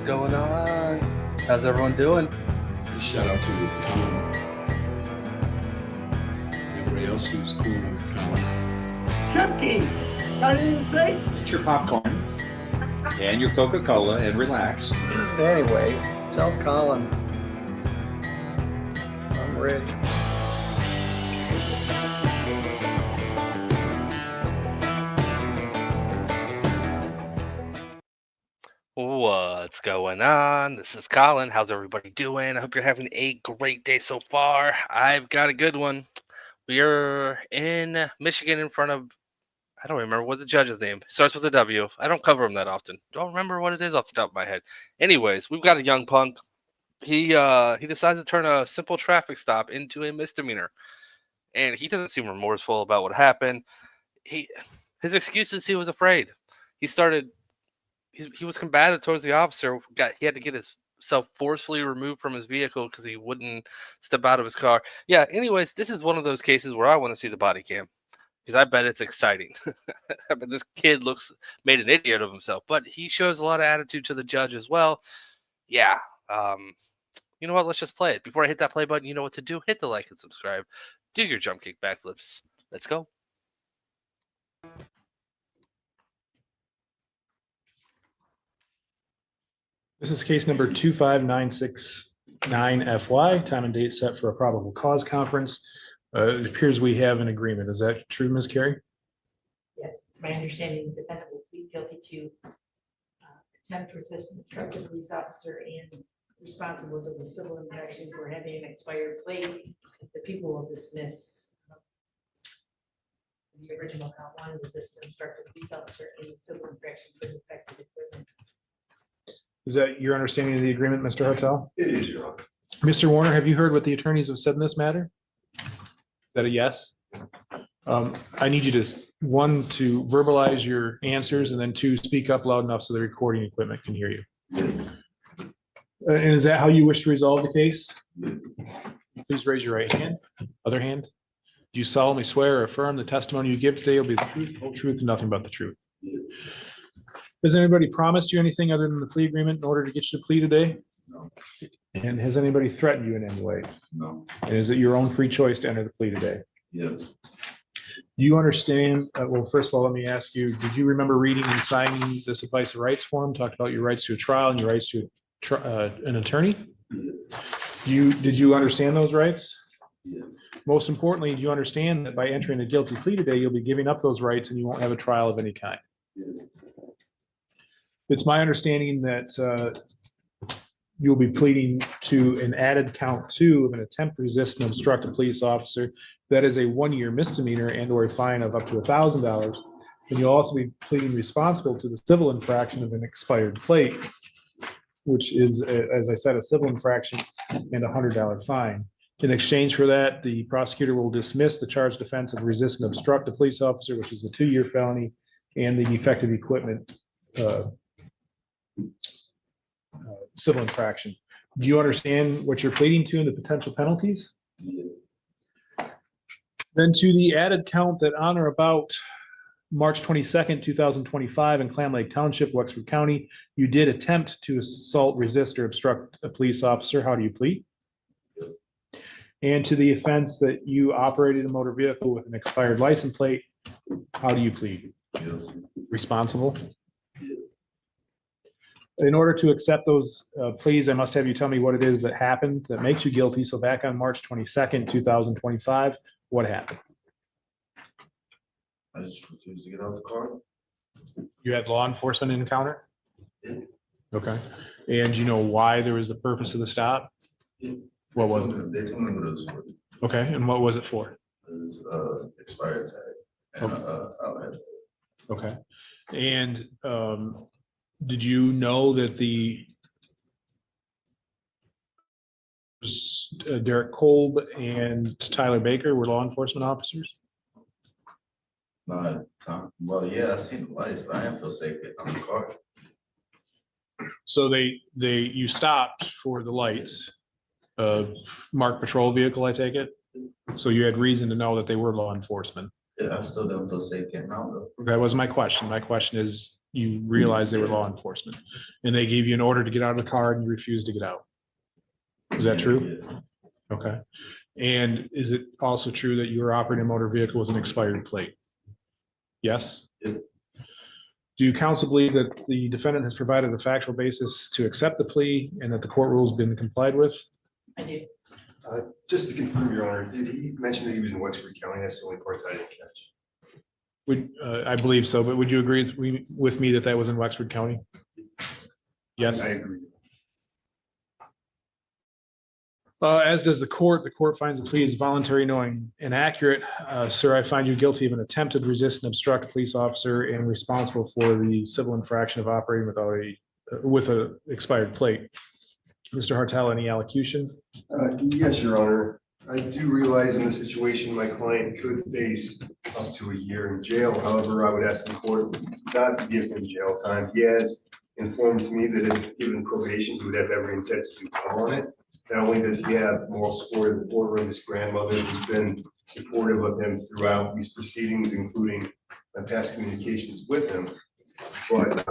What's going on? How's everyone doing? Shout out to Colin. Everybody else who's cool with Colin. Chunky! I didn't say. Get your popcorn and your Coca-Cola and relax. Anyway, tell Colin I'm ready. What's going on? This is Colin. How's everybody doing? I hope you're having a great day so far. I've got a good one. We are in Michigan in front of, I don't remember what the judge's name. Starts with a W. I don't cover him that often. Don't remember what it is off the top of my head. Anyways, we've got a young punk. He decides to turn a simple traffic stop into a misdemeanor. And he doesn't seem remorseful about what happened. His excuse is he was afraid. He was combative towards the officer. He had to get himself forcefully removed from his vehicle because he wouldn't step out of his car. Yeah, anyways, this is one of those cases where I want to see the body cam because I bet it's exciting. I bet this kid made an idiot of himself, but he shows a lot of attitude to the judge as well. Yeah. You know what? Let's just play it. Before I hit that play button, you know what to do. Hit the like and subscribe. Do your jump kick backflips. Let's go. This is case number 25969FY. Time and date set for a probable cause conference. It appears we have an agreement. Is that true, Ms. Carey? Yes, it's my understanding the defendant will plead guilty to attempt to resist an obstructive police officer and responsible to the civil infractions for having an expired plate. The people will dismiss the original count one, resist an obstructive police officer, and the civil infraction for defective equipment. Is that your understanding of the agreement, Mr. Hotel? It is, Your Honor. Mr. Warner, have you heard what the attorneys have said in this matter? Is that a yes? I need you to, one, to verbalize your answers, and then two, speak up loud enough so the recording equipment can hear you. And is that how you wish to resolve the case? Please raise your right hand. Other hand. Do you solemnly swear or affirm the testimony you give today will be the truth, whole truth, and nothing but the truth? Has anybody promised you anything other than the plea agreement in order to get you to plea today? No. And has anybody threatened you in any way? No. And is it your own free choice to enter the plea today? Yes. Do you understand? Well, first of all, let me ask you, did you remember reading and signing this advice of rights form? Talked about your rights to a trial and your rights to an attorney? Did you understand those rights? Yes. Most importantly, do you understand that by entering a guilty plea today, you'll be giving up those rights and you won't have a trial of any kind? Yes. It's my understanding that you'll be pleading to an added count 2 of an attempt to resist and obstruct a police officer. That is a 1-year misdemeanor and or a fine of up to $1,000. And you'll also be pleading responsible to the civil infraction of an expired plate, which is, as I said, a civil infraction and a $100 fine. In exchange for that, the prosecutor will dismiss the charged offense of resist and obstruct a police officer, which is a 2-year felony, and the defective equipment civil infraction. Do you understand what you're pleading to and the potential penalties? Yes. Then to the added count that on or about March 22nd, 2025 in Clam Lake Township, Wexford County, you did attempt to assault, resist, or obstruct a police officer. How do you plead? Yes. And to the offense that you operated a motor vehicle with an expired license plate, how do you plead? Yes. Responsible? Yes. In order to accept those pleas, I must have you tell me what it is that happened that makes you guilty. So back on March 22nd, 2025, what happened? I just refused to get out of the car. You had law enforcement encounter? Yeah. Okay. And you know why there was the purpose of the stop? Yeah. What was it? They told me what it was for. Okay. And what was it for? It was expired tag and outlet. Okay. And did you know that Derek Kolb and Tyler Baker were law enforcement officers? Well, yeah, I seen the lights, but I didn't feel safe getting on the car. So you stopped for the lights, marked patrol vehicle, I take it? So you had reason to know that they were law enforcement. Yeah, I still don't feel safe getting out though. That was my question. My question is, you realized they were law enforcement, and they gave you an order to get out of the car and you refused to get out. Is that true? Okay. And is it also true that you were operating a motor vehicle with an expired plate? Yes? Yep. Do you counsel believe that the defendant has provided a factual basis to accept the plea and that the court rules have been complied with? I do. Just to confirm, Your Honor, did he mention that he was in Wexford County? That's the only part that I didn't catch. I believe so, but would you agree with me that that was in Wexford County? Yes? I agree. As does the court. The court finds the plea is voluntary, knowing inaccurate. Sir, I find you guilty of an attempted resist and obstruct a police officer and responsible for the civil infraction of operating with a expired plate. Mr. Hartel, any allocution? Yes, Your Honor. I do realize in this situation, my client could face up to a year in jail. However, I would ask the court not to give him jail time. He has informed me that if given probation, he would have every intent to do well on it. Not only does he have moral support in the courtroom, his grandmother has been supportive of him throughout these proceedings, including my past communications with him. But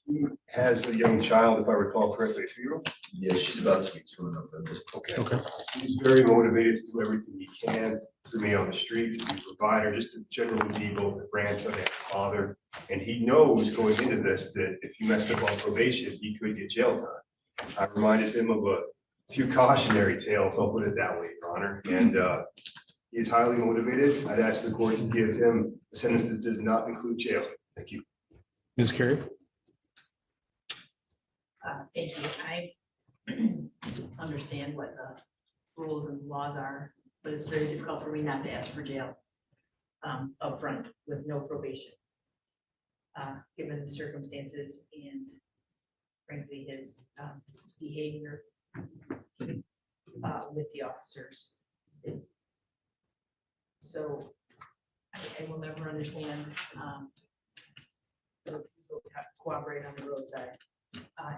he has a young child, if I recall correctly, a 2-year-old. Yeah, she's about to be 2 in November. Okay. He's very motivated to do everything he can to remain on the street, to be a provider, just to generally be both a grandson and a father. And he knows going into this that if he messed up on probation, he could get jail time. I reminded him of a few cautionary tales, I'll put it that way, Your Honor. And he's highly motivated. I'd ask the court to give him a sentence that does not include jail. Thank you. Ms. Carey? Thank you. I understand what the rules and laws are, but it's very difficult for me not to ask for jail upfront with no probation, given the circumstances and frankly his behavior with the officers. So I will never understand the refusal to cooperate on the roadside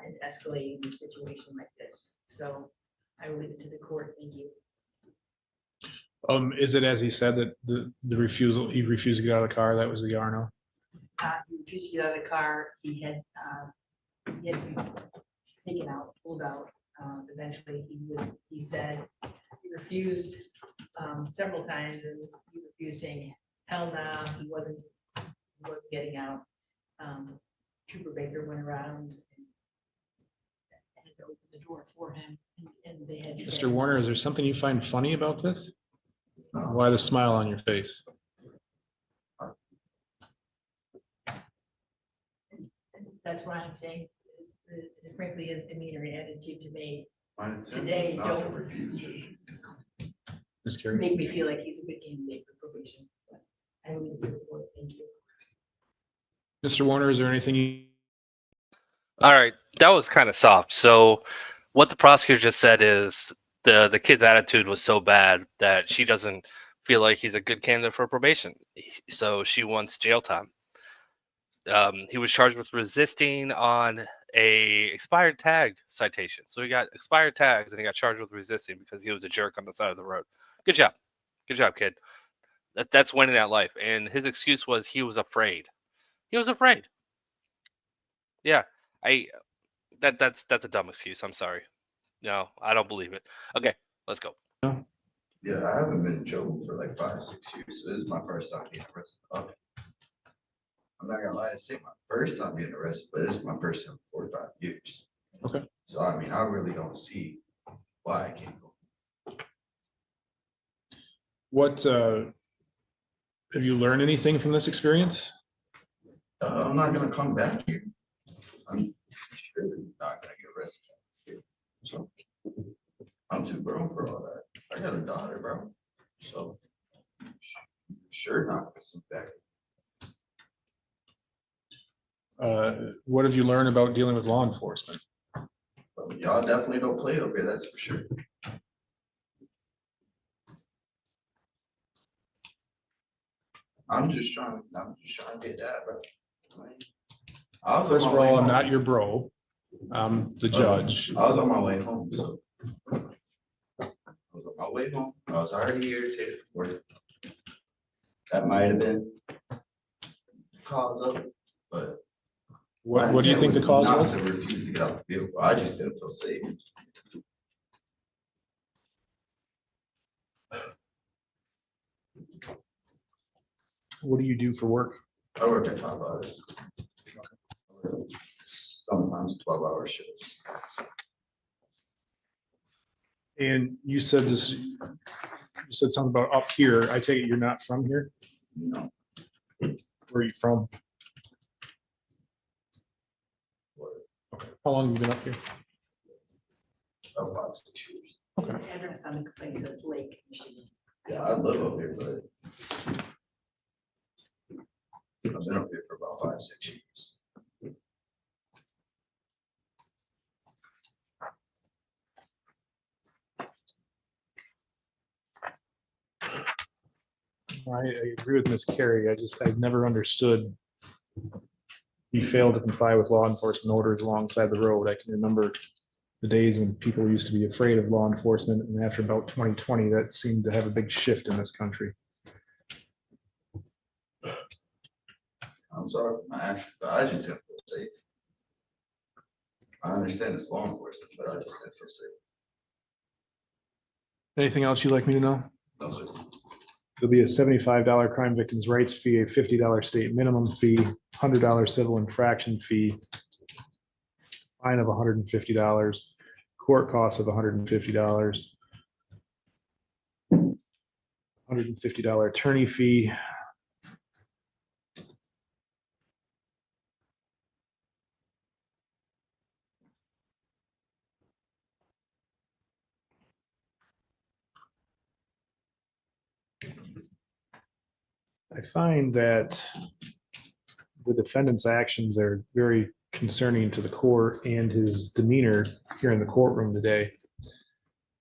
and escalating the situation like this. So I will leave it to the court. Thank you. Is it as he said that he refused to get out of the car? That was the Yarno? He refused to get out of the car. He had been taken out, pulled out. Eventually, he said he refused several times, and he refused, saying hell no. He wasn't getting out. Trooper Baker went around and had to open the door for him, and they had to Mr. Warner, is there something you find funny about this? Why the smile on your face? That's why I'm saying, frankly, his demeanor and attitude to me My intent today not to don't refuse. Ms. Carey? make me feel like he's a good candidate for probation. But I will leave it to the court. Thank you. Mr. Warner, is there anything you? All right, that was kind of soft. So, what the prosecutor just said is the kid's attitude was so bad that she doesn't feel like he's a good candidate for probation. So she wants jail time. He was charged with resisting on a expired tag citation. So he got expired tags and he got charged with resisting because he was a jerk on the side of the road. Good job, kid. That's winning at life. And his excuse was he was afraid. He was afraid. Yeah, that's a dumb excuse. I'm sorry. No, I don't believe it. Okay, let's go. Yeah, I haven't been in trouble for like 5-6 years. So this is my first time getting arrested. Okay. I'm not gonna lie, I say my first time getting arrested, but this is my first time in 4 or 5 years. Okay. So I mean, I really don't see why I can't go. What have you learned anything from this experience? I'm not gonna come back here. I'm surely not gonna get arrested. So I'm too grown for all that. I got a daughter, bro. So sure not gonna sit back. What have you learned about dealing with law enforcement? But y'all definitely don't play up here, that's for sure. I'm just trying to get that, bro. I was on First my of way all, I'm home. not your bro. I'm the judge. I was on my way home, so. I was on my way home. I was already irritated for it. That might have been cause of it, but What do you think the cause Not was? to refuse to get out the vehicle. I just didn't feel safe. What do you do for work? I work at FAFO. Sometimes 12-hour shifts. And you said this, you said something about up here. I take it you're not from here? No. Where are you from? How long have you been up here? About 5, 6 years. The address on the complaint says Lake, Michigan. Yeah, I live up here, but I've been up here for about 5, 6 years. I agree with Ms. Carey. I've never understood. You failed to comply with law enforcement orders alongside the road. I can remember the days when people used to be afraid of law enforcement, and after about 2020, that seemed to have a big shift in this country. I'm sorry, I just didn't feel safe. I understand it's law enforcement, but I just didn't feel safe. Anything else you'd like me to know? No, sir. There'll be a $75 crime victims' rights fee, a $50 state minimum fee, $100 civil infraction fee, fine of $150, court costs of $150, $150 attorney fee. I find that the defendant's actions are very concerning to the court and his demeanor here in the courtroom today.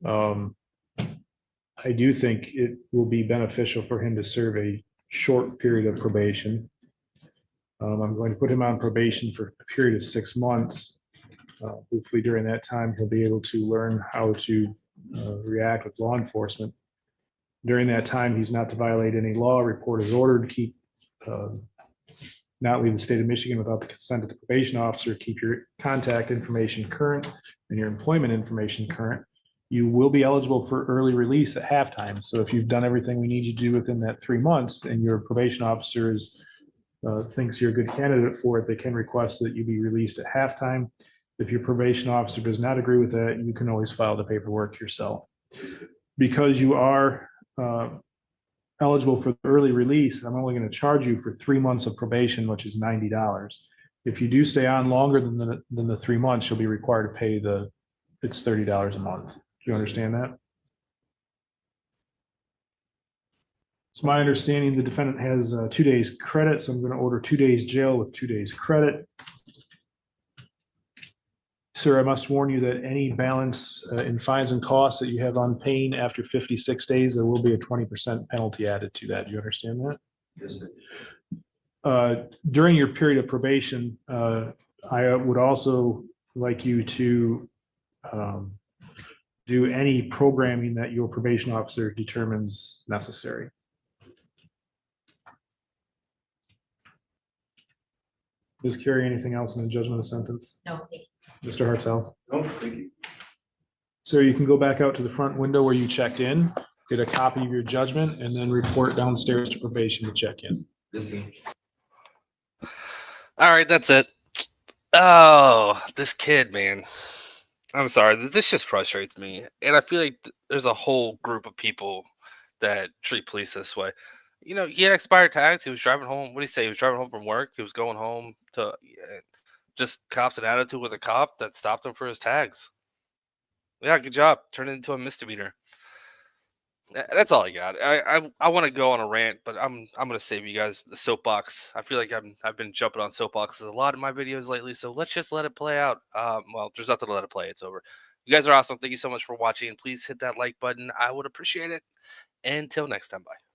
I do think it will be beneficial for him to serve a short period of probation. I'm going to put him on probation for a period of 6 months. Hopefully during that time, he'll be able to learn how to react with law enforcement. During that time, he's not to violate any law, report his order, keep not leave the state of Michigan without the consent of the probation officer, keep your contact information current and your employment information current. You will be eligible for early release at halftime. So if you've done everything we need you to do within that 3 months and your probation officer thinks you're a good candidate for it, they can request that you be released at halftime. If your probation officer does not agree with that, you can always file the paperwork yourself. Because you are eligible for early release, I'm only going to charge you for 3 months of probation, which is $90. If you do stay on longer than the 3 months, you'll be required to pay it's $30 a month. Do you understand that? It's my understanding the defendant has 2 days credit, so I'm going to order 2 days jail with 2 days credit. Sir, I must warn you that any balance in fines and costs that you have on paying after 56 days, there will be a 20% penalty added to that. Do you understand that? Yes, sir. During your period of probation, I would also like you to do any programming that your probation officer determines necessary. Ms. Carey, anything else in the judgment of sentence? No, thank you. Mr. Hartel? No, thank you. So you can go back out to the front window where you checked in, get a copy of your judgment, and then report downstairs to probation to check in. Yes, sir. All right, that's it. Oh, this kid, man. I'm sorry. This just frustrates me. And I feel like there's a whole group of people that treat police this way. You know, he had expired tags. He was driving home. What did he say? He was driving home from work. He was going home to just copped an attitude with a cop that stopped him for his tags. Yeah, good job. Turn it into a misdemeanor. That's all I got. I want to go on a rant, but I'm gonna save you guys the soapbox. I feel like I've been jumping on soapboxes a lot in my videos lately, so let's just let it play out. Well, there's nothing to let it play. It's over. You guys are awesome. Thank you so much for watching. Please hit that like button. I would appreciate it. Until next time, bye.